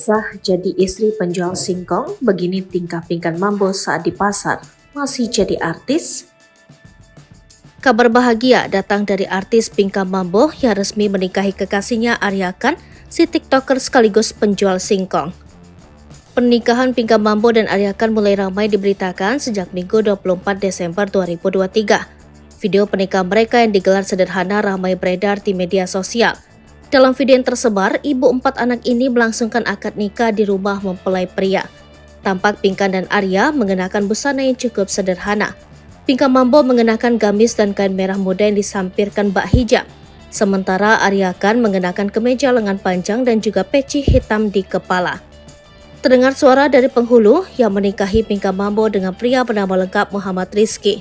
Sah jadi istri penjual singkong, begini tingkah Pinkan Mambo saat di pasar. Masih jadi artis? Kabar bahagia datang dari artis Pinkan Mambo yang resmi menikahi kekasihnya Arya Khan, si TikToker sekaligus penjual singkong. Pernikahan Pinkan Mambo dan Arya Khan mulai ramai diberitakan sejak Minggu 24 Desember 2023. Video pernikahan mereka yang digelar sederhana ramai beredar di media sosial. Dalam video yang tersebar, ibu 4 anak ini melangsungkan akad nikah di rumah mempelai pria. Tampak Pinkan dan Arya mengenakan busana yang cukup sederhana. Pinkan Mambo mengenakan gamis dan kain merah muda yang disampirkan bak hijab. Sementara Arya Khan mengenakan kemeja lengan panjang dan juga peci hitam di kepala. Terdengar suara dari penghulu yang menikahi Pinkan Mambo dengan pria bernama lengkap Muhammad Rizky.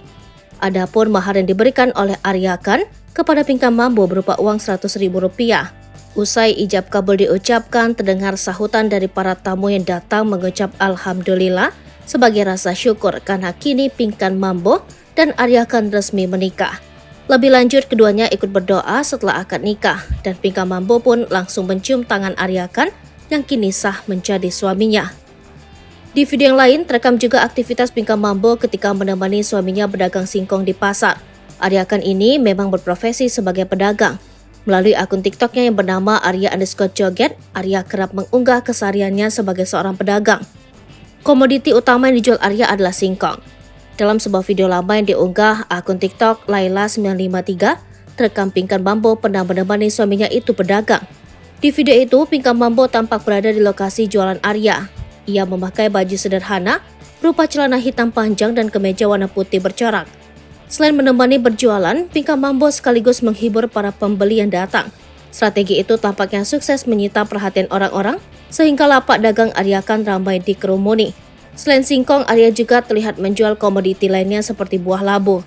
Adapun mahar yang diberikan oleh Arya Khan kepada Pinkan Mambo berupa uang Rp100.000. Usai ijab kabul diucapkan, terdengar sahutan dari para tamu yang datang mengucap Alhamdulillah sebagai rasa syukur karena kini Pinkan Mambo dan Arya Khan resmi menikah. Lebih lanjut, keduanya ikut berdoa setelah akad nikah dan Pinkan Mambo pun langsung mencium tangan Arya Khan yang kini sah menjadi suaminya. Di video yang lain, terekam juga aktivitas Pinkan Mambo ketika menemani suaminya berdagang singkong di pasar. Arya Khan ini memang berprofesi sebagai pedagang. Melalui akun TikToknya yang bernama Arya_Joget, Arya kerap mengunggah kesehariannya sebagai seorang pedagang. Komoditi utama yang dijual Arya adalah singkong. Dalam sebuah video lama yang diunggah akun TikTok Laila953, terekam Pinkan Mambo pernah menemani suaminya itu berdagang. Di video itu, Pinkan Mambo tampak berada di lokasi jualan Arya. Ia memakai baju sederhana, berupa celana hitam panjang dan kemeja warna putih bercorak. Selain menemani berjualan, Pinkan Mambo sekaligus menghibur para pembeli yang datang. Strategi itu tampaknya sukses menyita perhatian orang-orang, sehingga lapak dagang Arya Khan ramai dikerumuni. Selain singkong, Arya juga terlihat menjual komoditi lainnya seperti buah labu.